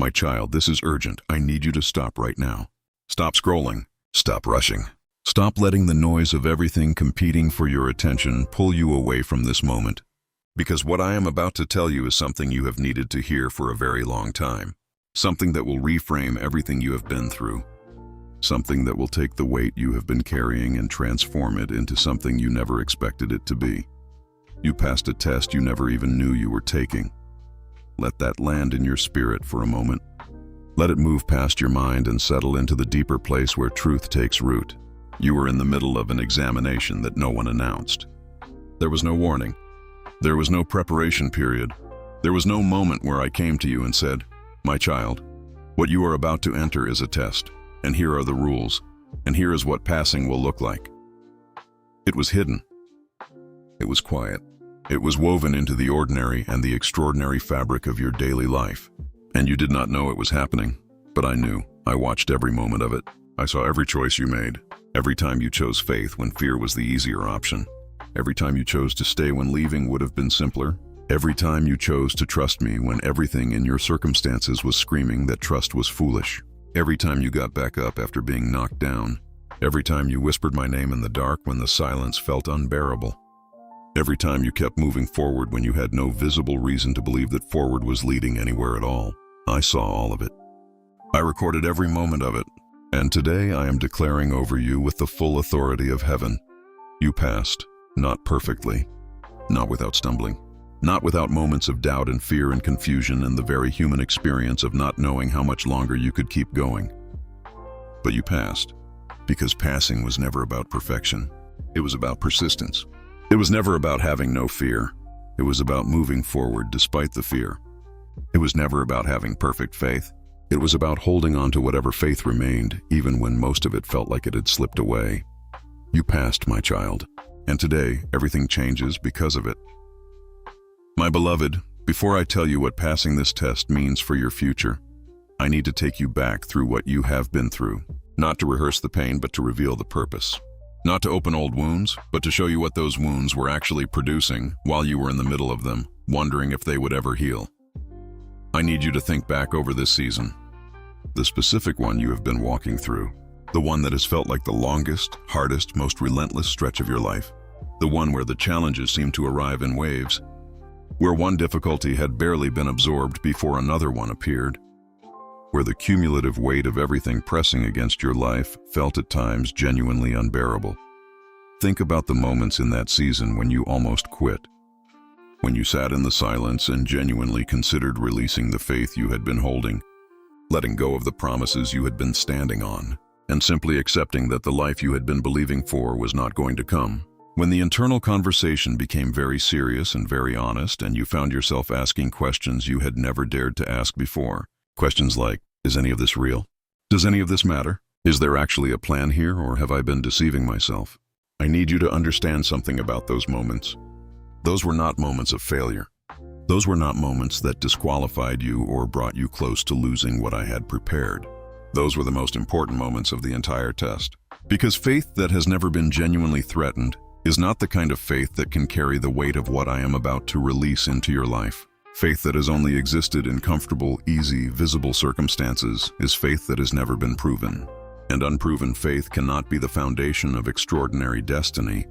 My child, this is urgent. I need you to stop right now. Stop scrolling. Stop rushing. Stop letting the noise of everything competing for your attention pull you away from this moment. Because what I am about to tell you is something you have needed to hear for a very long time. Something that will reframe everything you have been through. Something that will take the weight you have been carrying and transform it into something you never expected it to be. You passed a test you never even knew you were taking. Let that land in your spirit for a moment. Let it move past your mind and settle into the deeper place where truth takes root. You were in the middle of an examination that no one announced. There was no warning. There was no preparation period. There was no moment where I came to you and said, "My child, what you are about to enter is a test, and here are the rules, and here is what passing will look like." It was hidden. It was quiet. It was woven into the ordinary and the extraordinary fabric of your daily life. And you did not know it was happening, but I knew. I watched every moment of it. I saw every choice you made. Every time you chose faith when fear was the easier option. Every time you chose to stay when leaving would have been simpler. Every time you chose to trust me when everything in your circumstances was screaming that trust was foolish. Every time you got back up after being knocked down. Every time you whispered my name in the dark when the silence felt unbearable. Every time you kept moving forward when you had no visible reason to believe that forward was leading anywhere at all. I saw all of it. I recorded every moment of it. And today I am declaring over you with the full authority of heaven. You passed, not perfectly, not without stumbling, not without moments of doubt and fear and confusion and the very human experience of not knowing how much longer you could keep going. But you passed, because passing was never about perfection. It was about persistence. It was never about having no fear. It was about moving forward despite the fear. It was never about having perfect faith. It was about holding on to whatever faith remained, even when most of it felt like it had slipped away. You passed, my child, and today everything changes because of it. My beloved, before I tell you what passing this test means for your future, I need to take you back through what you have been through, not to rehearse the pain, but to reveal the purpose. Not to open old wounds, but to show you what those wounds were actually producing while you were in the middle of them, wondering if they would ever heal. I need you to think back over this season. The specific one you have been walking through. The one that has felt like the longest, hardest, most relentless stretch of your life. The one where the challenges seem to arrive in waves. Where one difficulty had barely been absorbed before another one appeared. Where the cumulative weight of everything pressing against your life felt at times genuinely unbearable. Think about the moments in that season when you almost quit. When you sat in the silence and genuinely considered releasing the faith you had been holding. Letting go of the promises you had been standing on, and simply accepting that the life you had been believing for was not going to come. When the internal conversation became very serious and very honest, and you found yourself asking questions you had never dared to ask before. Questions like, is any of this real? Does any of this matter? Is there actually a plan here, or have I been deceiving myself? I need you to understand something about those moments. Those were not moments of failure. Those were not moments that disqualified you or brought you close to losing what I had prepared. Those were the most important moments of the entire test. Because faith that has never been genuinely threatened is not the kind of faith that can carry the weight of what I am about to release into your life. Faith that has only existed in comfortable, easy, visible circumstances is faith that has never been proven. And unproven faith cannot be the foundation of extraordinary destiny.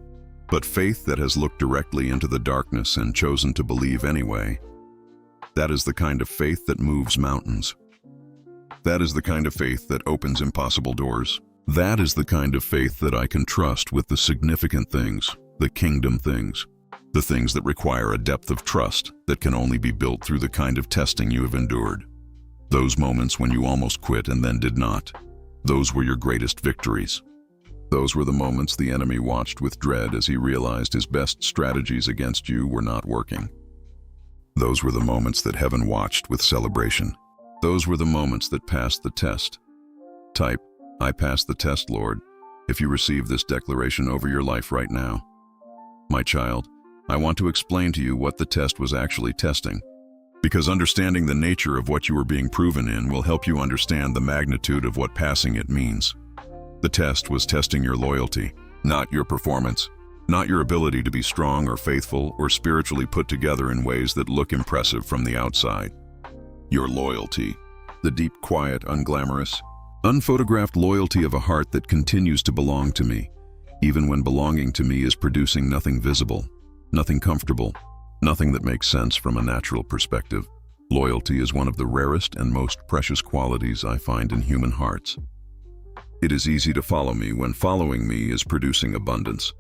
But faith that has looked directly into the darkness and chosen to believe anyway, that is the kind of faith that moves mountains. That is the kind of faith that opens impossible doors. That is the kind of faith that I can trust with the significant things, the kingdom things, the things that require a depth of trust that can only be built through the kind of testing you have endured. Those moments when you almost quit and then did not, those were your greatest victories. Those were the moments the enemy watched with dread as he realized his best strategies against you were not working. Those were the moments that heaven watched with celebration. Those were the moments that passed the test. Type, I passed the test, Lord, if you receive this declaration over your life right now. My child, I want to explain to you what the test was actually testing, because understanding the nature of what you were being proven in will help you understand the magnitude of what passing it means. The test was testing your loyalty, not your performance, not your ability to be strong or faithful or spiritually put together in ways that look impressive from the outside. Your loyalty. the deep, quiet, unglamorous, unphotographed loyalty of a heart that continues to belong to me, even when belonging to me is producing nothing visible, nothing comfortable, nothing that makes sense from a natural perspective. Loyalty is one of the rarest and most precious qualities I find in human hearts. It is easy to follow me when following me is producing abundance,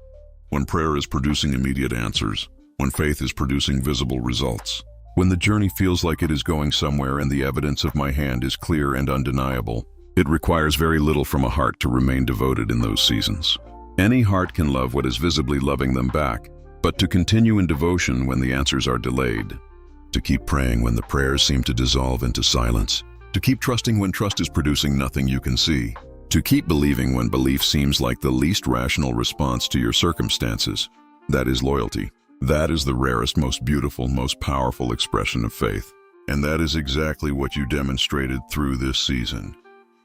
when prayer is producing immediate answers, when faith is producing visible results, when the journey feels like it is going somewhere and the evidence of my hand is clear and undeniable. It requires very little from a heart to remain devoted in those seasons. Any heart can love what is visibly loving them back, but to continue in devotion when the answers are delayed, to keep praying when the prayers seem to dissolve into silence, to keep trusting when trust is producing nothing you can see, to keep believing when belief seems like the least rational response to your circumstances. That is loyalty. That is the rarest, most beautiful, most powerful expression of faith. And that is exactly what you demonstrated through this season.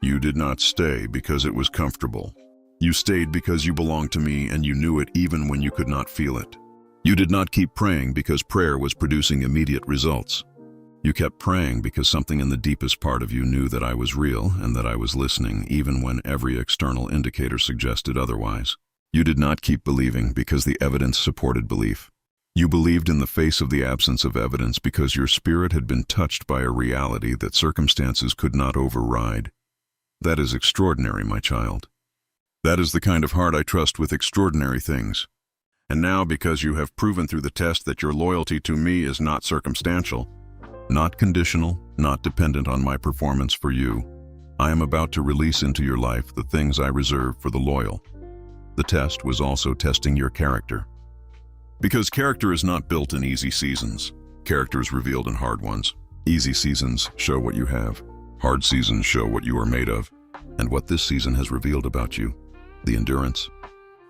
You did not stay because it was comfortable. You stayed because you belonged to me and you knew it even when you could not feel it. You did not keep praying because prayer was producing immediate results. You kept praying because something in the deepest part of you knew that I was real and that I was listening even when every external indicator suggested otherwise. You did not keep believing because the evidence supported belief. You believed in the face of the absence of evidence because your spirit had been touched by a reality that circumstances could not override. That is extraordinary, my child. That is the kind of heart I trust with extraordinary things. And now, because you have proven through the test that your loyalty to me is not circumstantial, not conditional, not dependent on my performance for you, I am about to release into your life the things I reserve for the loyal. The test was also testing your character. Because character is not built in easy seasons. Character is revealed in hard ones. Easy seasons show what you have. Hard seasons show what you are made of, and what this season has revealed about you. The endurance,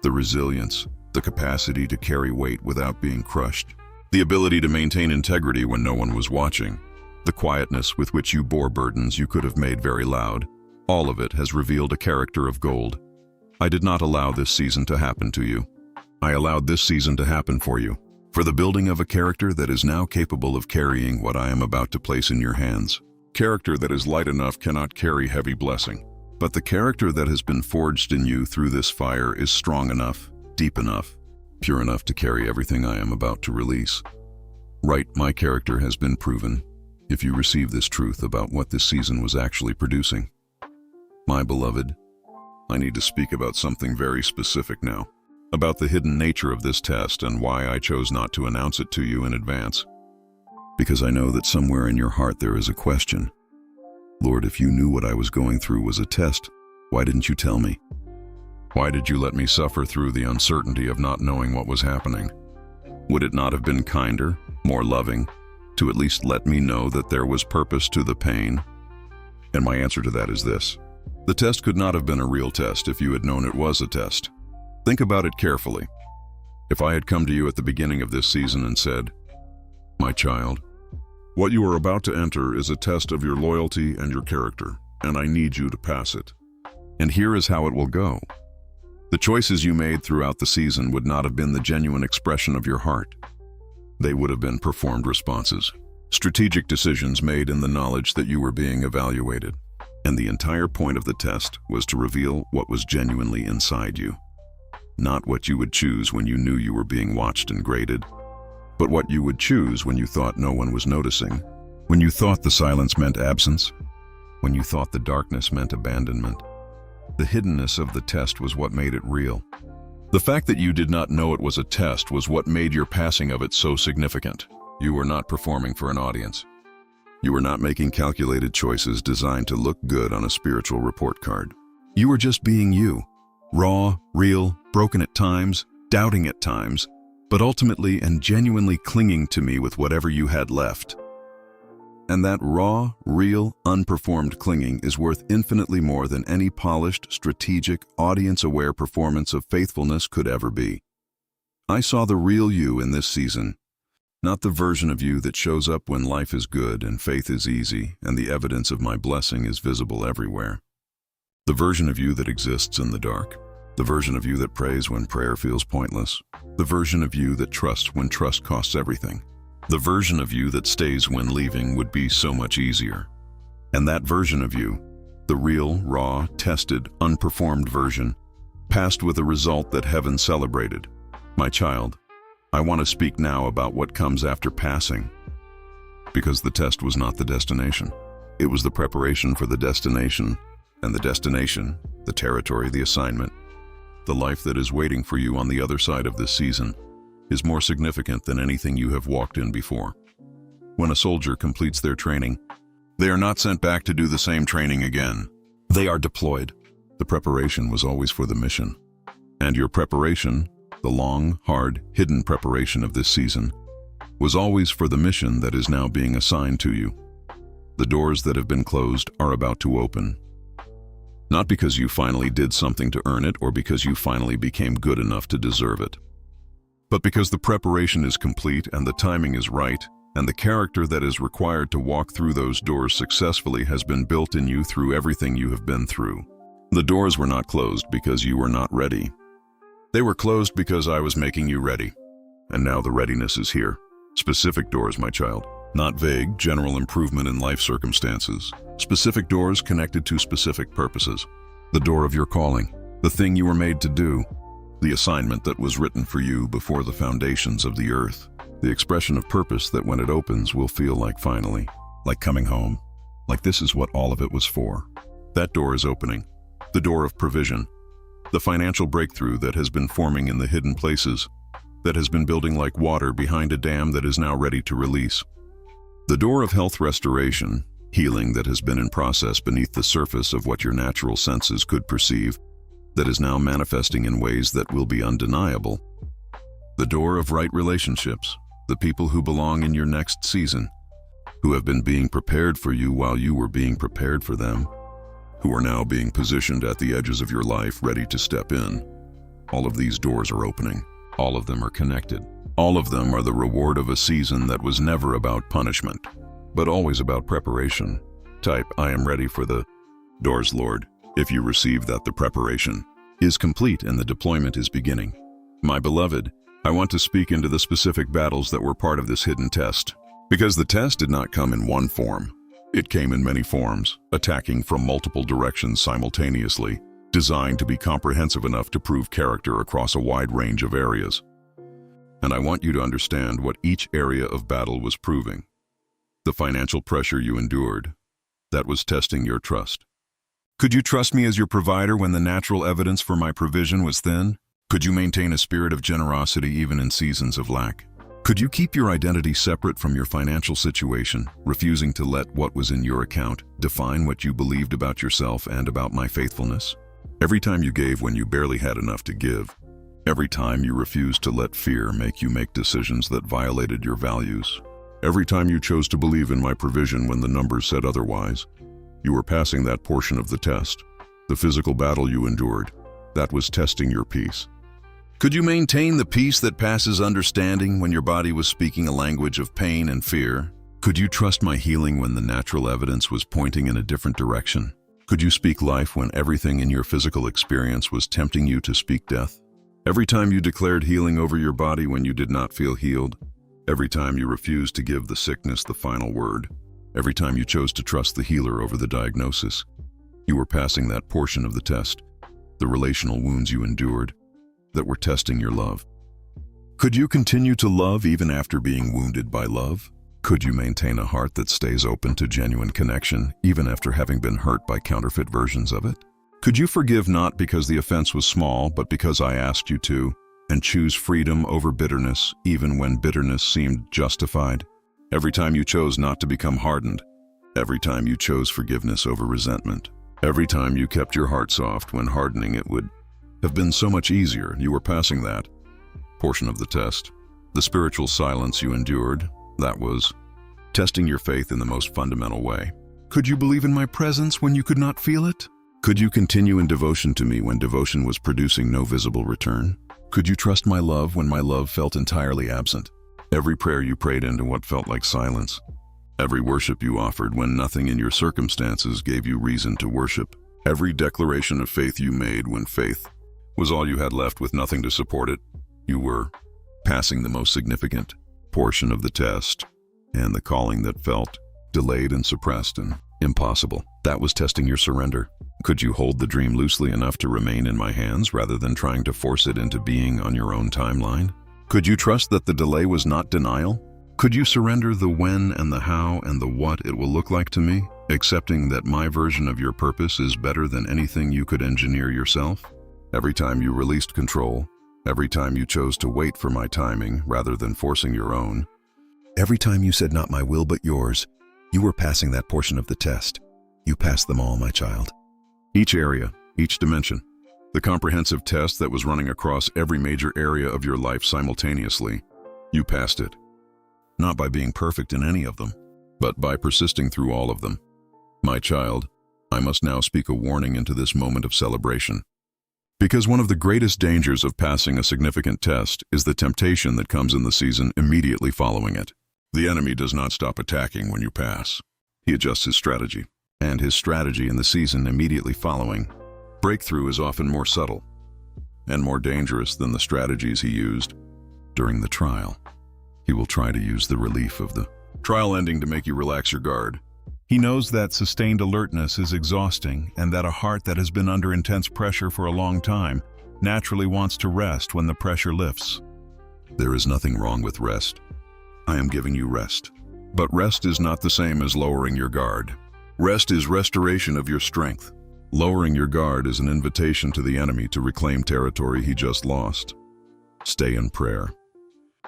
the resilience, the capacity to carry weight without being crushed, the ability to maintain integrity when no one was watching, the quietness with which you bore burdens you could have made very loud. All of it has revealed a character of gold. I did not allow this season to happen to you. I allowed this season to happen for you, for the building of a character that is now capable of carrying what I am about to place in your hands. Character that is light enough cannot carry heavy blessing, but the character that has been forged in you through this fire is strong enough, deep enough, pure enough to carry everything I am about to release. Right, my character has been proven, if you receive this truth about what this season was actually producing. My beloved, I need to speak about something very specific now, about the hidden nature of this test and why I chose not to announce it to you in advance. Because I know that somewhere in your heart there is a question. Lord, if you knew what I was going through was a test, why didn't you tell me? Why did you let me suffer through the uncertainty of not knowing what was happening? Would it not have been kinder, more loving, to at least let me know that there was purpose to the pain? And my answer to that is this. The test could not have been a real test if you had known it was a test. Think about it carefully. If I had come to you at the beginning of this season and said, my child, what you are about to enter is a test of your loyalty and your character, and I need you to pass it. And here is how it will go. The choices you made throughout the season would not have been the genuine expression of your heart. They would have been performed responses, strategic decisions made in the knowledge that you were being evaluated. And the entire point of the test was to reveal what was genuinely inside you. Not what you would choose when you knew you were being watched and graded, but what you would choose when you thought no one was noticing, when you thought the silence meant absence, when you thought the darkness meant abandonment. The hiddenness of the test was what made it real. The fact that you did not know it was a test was what made your passing of it so significant. You were not performing for an audience. You were not making calculated choices designed to look good on a spiritual report card. You were just being you, raw, real, broken at times, doubting at times, but ultimately and genuinely clinging to me with whatever you had left. And that raw, real, unperformed clinging is worth infinitely more than any polished, strategic, audience-aware performance of faithfulness could ever be. I saw the real you in this season, not the version of you that shows up when life is good and faith is easy and the evidence of my blessing is visible everywhere. The version of you that exists in the dark. The version of you that prays when prayer feels pointless. The version of you that trusts when trust costs everything. The version of you that stays when leaving would be so much easier. And that version of you, the real, raw, tested, unperformed version, passed with a result that heaven celebrated. My child, I want to speak now about what comes after passing. Because the test was not the destination. It was the preparation for the destination, and the destination, the territory, the assignment, the life that is waiting for you on the other side of this season, is more significant than anything you have walked in before. When a soldier completes their training, they are not sent back to do the same training again. They are deployed. The preparation was always for the mission. And your preparation, the long, hard, hidden preparation of this season, was always for the mission that is now being assigned to you. The doors that have been closed are about to open. Not because you finally did something to earn it or because you finally became good enough to deserve it, but because the preparation is complete and the timing is right, and the character that is required to walk through those doors successfully has been built in you through everything you have been through. The doors were not closed because you were not ready. They were closed because I was making you ready. And now the readiness is here. Specific doors, my child. Not vague, general improvement in life circumstances. Specific doors connected to specific purposes. The door of your calling. The thing you were made to do. The assignment that was written for you before the foundations of the earth. The expression of purpose that when it opens will feel like finally. Like coming home. Like this is what all of it was for. That door is opening. The door of provision. The financial breakthrough that has been forming in the hidden places. That has been building like water behind a dam that is now ready to release. The door of health restoration, healing that has been in process beneath the surface of what your natural senses could perceive, that is now manifesting in ways that will be undeniable. The door of right relationships, the people who belong in your next season, who have been being prepared for you while you were being prepared for them, who are now being positioned at the edges of your life ready to step in. All of these doors are opening. All of them are connected. All of them are the reward of a season that was never about punishment, but always about preparation. Type, I am ready for the doors, Lord, if you receive that the preparation is complete and the deployment is beginning. My beloved, I want to speak into the specific battles that were part of this hidden test, because the test did not come in one form. It came in many forms, attacking from multiple directions simultaneously, designed to be comprehensive enough to prove character across a wide range of areas. And I want you to understand what each area of battle was proving. The financial pressure you endured, that was testing your trust. Could you trust me as your provider when the natural evidence for my provision was thin? Could you maintain a spirit of generosity even in seasons of lack? Could you keep your identity separate from your financial situation, refusing to let what was in your account define what you believed about yourself and about my faithfulness? Every time you gave when you barely had enough to give, every time you refused to let fear make you make decisions that violated your values, every time you chose to believe in my provision when the numbers said otherwise, you were passing that portion of the test. The physical battle you endured, that was testing your peace. Could you maintain the peace that passes understanding when your body was speaking a language of pain and fear? Could you trust my healing when the natural evidence was pointing in a different direction? Could you speak life when everything in your physical experience was tempting you to speak death? Every time you declared healing over your body when you did not feel healed, every time you refused to give the sickness the final word, every time you chose to trust the healer over the diagnosis, you were passing that portion of the test, the relational wounds you endured, that were testing your love. Could you continue to love even after being wounded by love? Could you maintain a heart that stays open to genuine connection even after having been hurt by counterfeit versions of it? Could you forgive not because the offense was small, but because I asked you to, and choose freedom over bitterness even when bitterness seemed justified? Every time you chose not to become hardened, every time you chose forgiveness over resentment, every time you kept your heart soft when hardening it would have been so much easier, you were passing that portion of the test. The spiritual silence you endured, that was testing your faith in the most fundamental way. Could you believe in my presence when you could not feel it? Could you continue in devotion to me when devotion was producing no visible return? Could you trust my love when my love felt entirely absent? Every prayer you prayed into what felt like silence. Every worship you offered when nothing in your circumstances gave you reason to worship. Every declaration of faith you made when faith was all you had left with nothing to support it. You were passing the most significant portion of the test, and the calling that felt delayed and suppressed and Impossible. That was testing your surrender. Could you hold the dream loosely enough to remain in my hands rather than trying to force it into being on your own timeline? Could you trust that the delay was not denial? Could you surrender the when and the how and the what it will look like to me, accepting that my version of your purpose is better than anything you could engineer yourself? Every time you released control, every time you chose to wait for my timing rather than forcing your own, every time you said not my will but yours, you were passing that portion of the test. You passed them all, my child. Each area, each dimension, the comprehensive test that was running across every major area of your life simultaneously, you passed it. Not by being perfect in any of them, but by persisting through all of them. My child, I must now speak a warning into this moment of celebration. Because one of the greatest dangers of passing a significant test is the temptation that comes in the season immediately following it. The enemy does not stop attacking when you pass. He adjusts his strategy, and his strategy in the season immediately following. Breakthrough is often more subtle and more dangerous than the strategies he used during the trial. He will try to use the relief of the trial ending to make you relax your guard. He knows that sustained alertness is exhausting and that a heart that has been under intense pressure for a long time naturally wants to rest when the pressure lifts. There is nothing wrong with rest. I am giving you rest. But rest is not the same as lowering your guard. Rest is restoration of your strength. Lowering your guard is an invitation to the enemy to reclaim territory he just lost. Stay in prayer.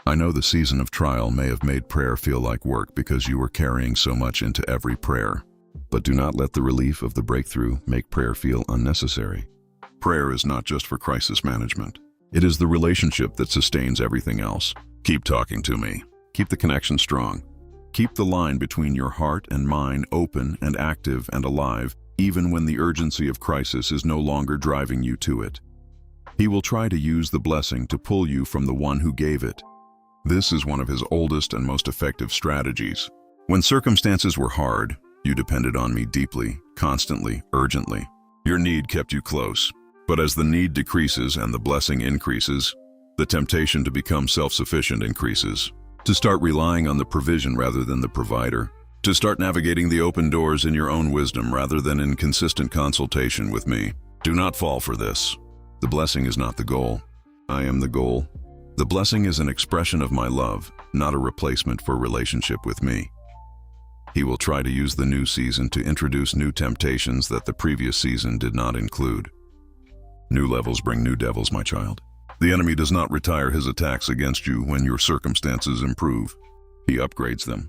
I know the season of trial may have made prayer feel like work because you were carrying so much into every prayer. But do not let the relief of the breakthrough make prayer feel unnecessary. Prayer is not just for crisis management. It is the relationship that sustains everything else. Keep talking to me. Keep the connection strong. Keep the line between your heart and mine open and active and alive, even when the urgency of crisis is no longer driving you to it. He will try to use the blessing to pull you from the one who gave it. This is one of his oldest and most effective strategies. When circumstances were hard, you depended on me deeply, constantly, urgently. Your need kept you close. But as the need decreases and the blessing increases, the temptation to become self-sufficient increases. To start relying on the provision rather than the provider. To start navigating the open doors in your own wisdom rather than in consistent consultation with me. Do not fall for this. The blessing is not the goal. I am the goal. The blessing is an expression of my love, not a replacement for relationship with me. He will try to use the new season to introduce new temptations that the previous season did not include. New levels bring new devils, my child. The enemy does not retire his attacks against you when your circumstances improve. He upgrades them.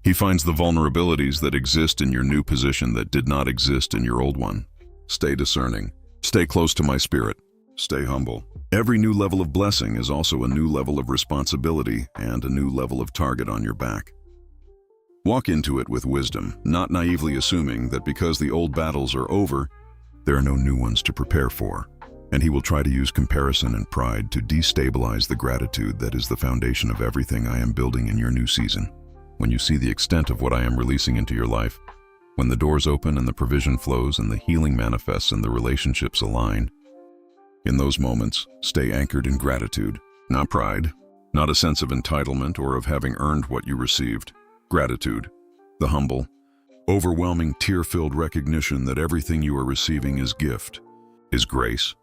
He finds the vulnerabilities that exist in your new position that did not exist in your old one. Stay discerning. Stay close to my spirit. Stay humble. Every new level of blessing is also a new level of responsibility and a new level of target on your back. Walk into it with wisdom, not naively assuming that because the old battles are over, there are no new ones to prepare for. And he will try to use comparison and pride to destabilize the gratitude that is the foundation of everything I am building in your new season. When you see the extent of what I am releasing into your life, when the doors open and the provision flows and the healing manifests and the relationships align, in those moments, stay anchored in gratitude, not pride, not a sense of entitlement or of having earned what you received. Gratitude, the humble, overwhelming, tear-filled recognition that everything you are receiving is gift, is grace,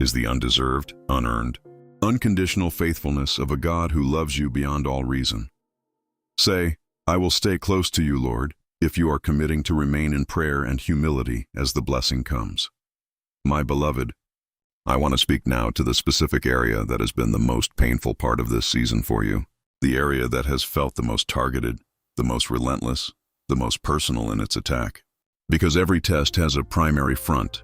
is the undeserved, unearned, unconditional faithfulness of a God who loves you beyond all reason. Say, I will stay close to you, Lord, if you are committing to remain in prayer and humility as the blessing comes. My beloved, I want to speak now to the specific area that has been the most painful part of this season for you, the area that has felt the most targeted, the most relentless, the most personal in its attack. Because every test has a primary front,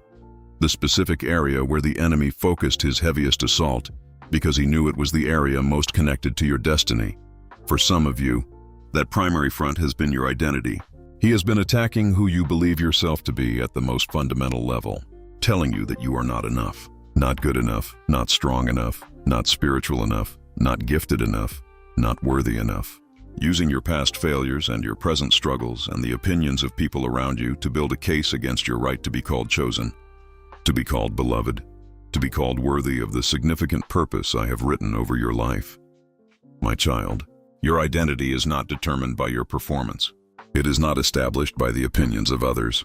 the specific area where the enemy focused his heaviest assault because he knew it was the area most connected to your destiny. For some of you, that primary front has been your identity. He has been attacking who you believe yourself to be at the most fundamental level, telling you that you are not enough. Not good enough, not strong enough, not spiritual enough, not gifted enough, not worthy enough. Using your past failures and your present struggles and the opinions of people around you to build a case against your right to be called chosen, to be called beloved, to be called worthy of the significant purpose I have written over your life. My child, your identity is not determined by your performance. It is not established by the opinions of others.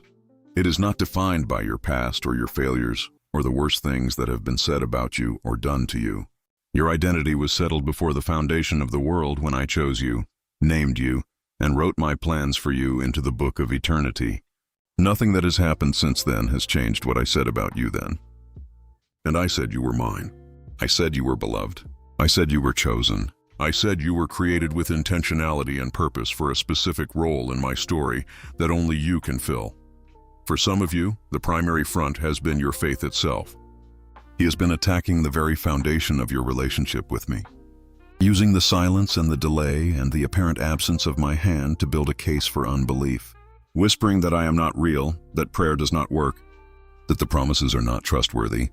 It is not defined by your past or your failures or the worst things that have been said about you or done to you. Your identity was settled before the foundation of the world when I chose you, named you, and wrote my plans for you into the book of eternity. Nothing that has happened since then has changed what I said about you then. And I said you were mine. I said you were beloved. I said you were chosen. I said you were created with intentionality and purpose for a specific role in my story that only you can fill. For some of you, the primary front has been your faith itself. He has been attacking the very foundation of your relationship with me, using the silence and the delay and the apparent absence of my hand to build a case for unbelief, whispering that I am not real, that prayer does not work, that the promises are not trustworthy,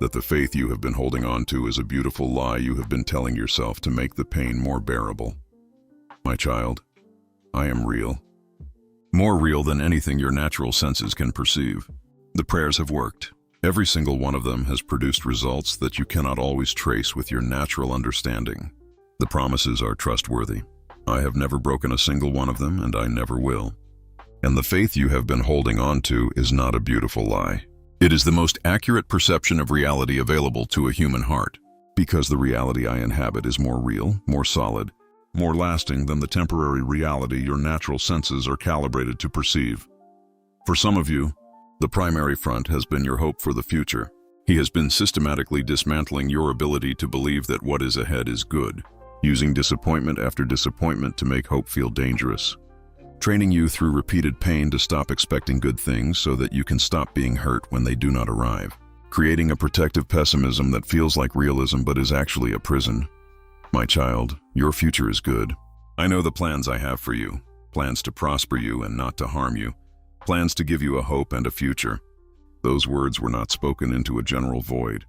that the faith you have been holding on to is a beautiful lie you have been telling yourself to make the pain more bearable. My child, I am real. More real than anything your natural senses can perceive. The prayers have worked. Every single one of them has produced results that you cannot always trace with your natural understanding. The promises are trustworthy. I have never broken a single one of them, and I never will. And the faith you have been holding on to is not a beautiful lie. It is the most accurate perception of reality available to a human heart, because the reality I inhabit is more real, more solid, more lasting than the temporary reality your natural senses are calibrated to perceive. For some of you, the primary front has been your hope for the future. He has been systematically dismantling your ability to believe that what is ahead is good, using disappointment after disappointment to make hope feel dangerous, training you through repeated pain to stop expecting good things so that you can stop being hurt when they do not arrive, creating a protective pessimism that feels like realism but is actually a prison. My child, your future is good. I know the plans I have for you, plans to prosper you and not to harm you, plans to give you a hope and a future. Those words were not spoken into a general void.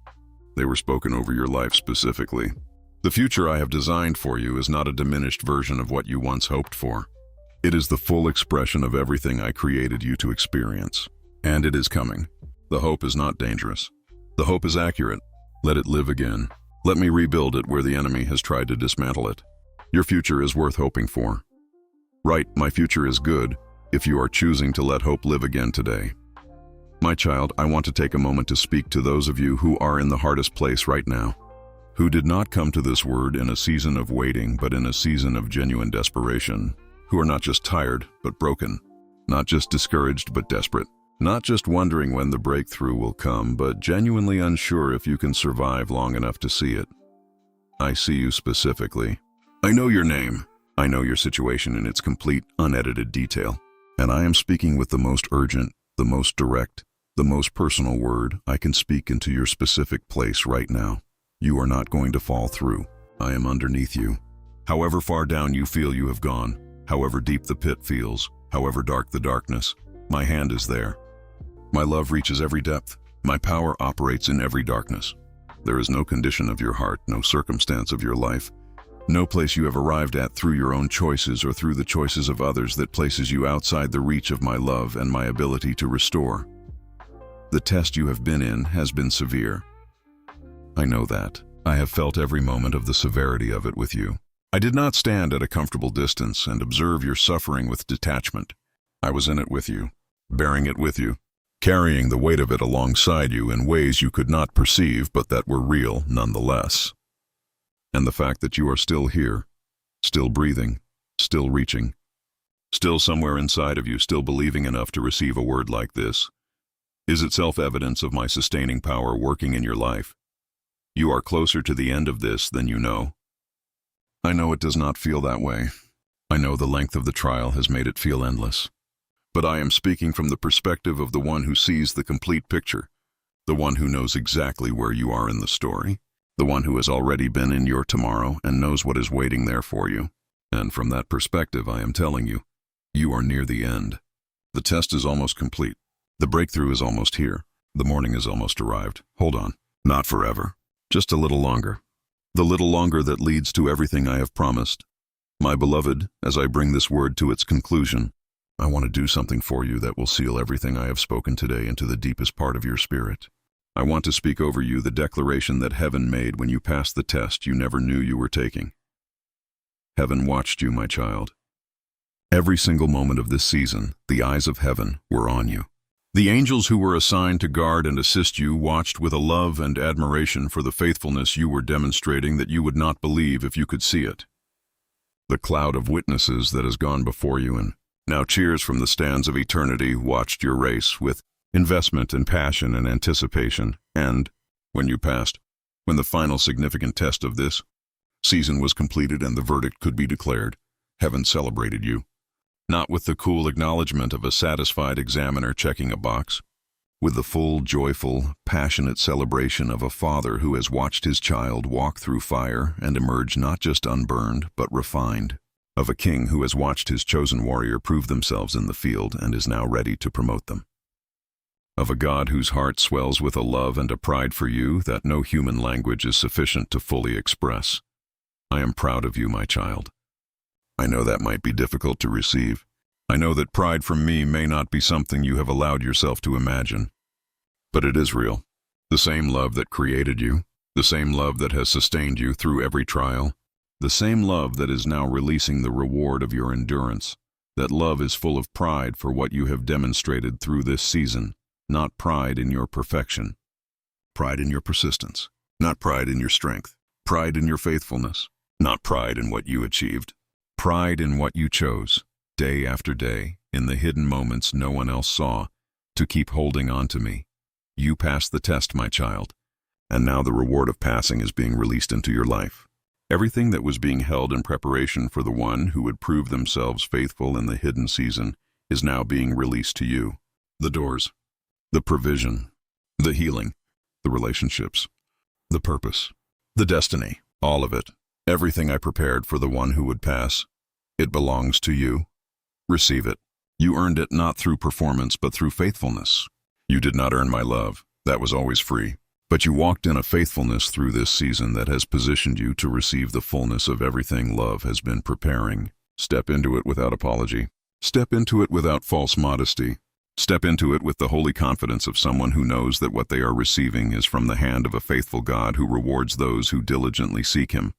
They were spoken over your life specifically. The future I have designed for you is not a diminished version of what you once hoped for. It is the full expression of everything I created you to experience. And it is coming. The hope is not dangerous. The hope is accurate. Let it live again. Let me rebuild it where the enemy has tried to dismantle it. Your future is worth hoping for. Right, my future is good if you are choosing to let hope live again today. My child, I want to take a moment to speak to those of you who are in the hardest place right now, who did not come to this word in a season of waiting, but in a season of genuine desperation, who are not just tired, but broken, not just discouraged, but desperate, not just wondering when the breakthrough will come, but genuinely unsure if you can survive long enough to see it. I see you specifically. I know your name. I know your situation in its complete, unedited detail. And I am speaking with the most urgent, the most direct, the most personal word I can speak into your specific place right now. You are not going to fall through. I am underneath you. However far down you feel you have gone, however deep the pit feels, however dark the darkness, my hand is there. My love reaches every depth. My power operates in every darkness. There is no condition of your heart, no circumstance of your life, no place you have arrived at through your own choices or through the choices of others that places you outside the reach of my love and my ability to restore. The test you have been in has been severe. I know that. I have felt every moment of the severity of it with you. I did not stand at a comfortable distance and observe your suffering with detachment. I was in it with you, bearing it with you, carrying the weight of it alongside you in ways you could not perceive but that were real nonetheless. And the fact that you are still here, still breathing, still reaching, still somewhere inside of you, still believing enough to receive a word like this, is itself evidence of my sustaining power working in your life. You are closer to the end of this than you know. I know it does not feel that way. I know the length of the trial has made it feel endless. But I am speaking from the perspective of the one who sees the complete picture, the one who knows exactly where you are in the story, the one who has already been in your tomorrow and knows what is waiting there for you. And from that perspective, I am telling you, you are near the end. The test is almost complete. The breakthrough is almost here. The morning has almost arrived. Hold on. Not forever. Just a little longer. The little longer that leads to everything I have promised. My beloved, as I bring this word to its conclusion, I want to do something for you that will seal everything I have spoken today into the deepest part of your spirit. I want to speak over you the declaration that heaven made when you passed the test you never knew you were taking. Heaven watched you, my child. Every single moment of this season, the eyes of heaven were on you. The angels who were assigned to guard and assist you watched with a love and admiration for the faithfulness you were demonstrating that you would not believe if you could see it. The cloud of witnesses that has gone before you and now cheers from the stands of eternity watched your race with investment and passion and anticipation, and, when you passed, when the final significant test of this season was completed and the verdict could be declared, heaven celebrated you. Not with the cool acknowledgement of a satisfied examiner checking a box, with the full, joyful, passionate celebration of a father who has watched his child walk through fire and emerge not just unburned, but refined, of a king who has watched his chosen warrior prove themselves in the field and is now ready to promote them, of a God whose heart swells with a love and a pride for you that no human language is sufficient to fully express. I am proud of you, my child. I know that might be difficult to receive. I know that pride from me may not be something you have allowed yourself to imagine. But it is real. The same love that created you, the same love that has sustained you through every trial, the same love that is now releasing the reward of your endurance. That love is full of pride for what you have demonstrated through this season, not pride in your perfection. Pride in your persistence, not pride in your strength. Pride in your faithfulness, not pride in what you achieved. Pride in what you chose, day after day, in the hidden moments no one else saw, to keep holding on to me. You passed the test, my child, and now the reward of passing is being released into your life. Everything that was being held in preparation for the one who would prove themselves faithful in the hidden season is now being released to you. The doors, the provision, the healing, the relationships, the purpose, the destiny, all of it, everything I prepared for the one who would pass. It belongs to you. Receive it. You earned it not through performance but through faithfulness. You did not earn my love. That was always free. But you walked in a faithfulness through this season that has positioned you to receive the fullness of everything love has been preparing. Step into it without apology. Step into it without false modesty. Step into it with the holy confidence of someone who knows that what they are receiving is from the hand of a faithful God who rewards those who diligently seek him.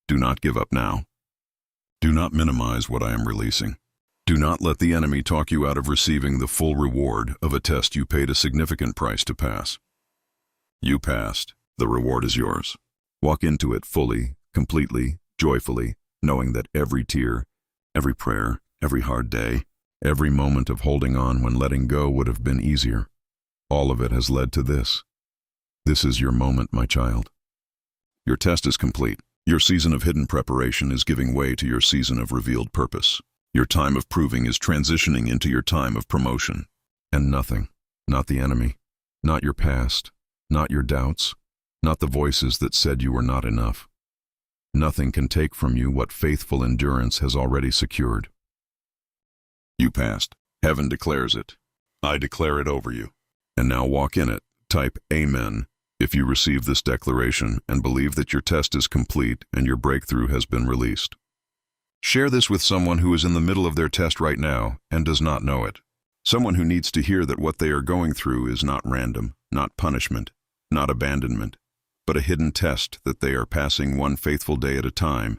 Do not give up now. Do not minimize what I am releasing. Do not let the enemy talk you out of receiving the full reward of a test you paid a significant price to pass. You passed. The reward is yours. Walk into it fully, completely, joyfully, knowing that every tear, every prayer, every hard day, every moment of holding on when letting go would have been easier. All of it has led to this. This is your moment, my child. Your test is complete. Your season of hidden preparation is giving way to your season of revealed purpose. Your time of proving is transitioning into your time of promotion. And nothing, not the enemy, not your past, not your doubts, not the voices that said you were not enough. Nothing can take from you what faithful endurance has already secured. You passed. Heaven declares it. I declare it over you. And now walk in it. Type Amen if you receive this declaration and believe that your test is complete and your breakthrough has been released. Share this with someone who is in the middle of their test right now and does not know it. Someone who needs to hear that what they are going through is not random, not punishment, not abandonment, but a hidden test that they are passing one faithful day at a time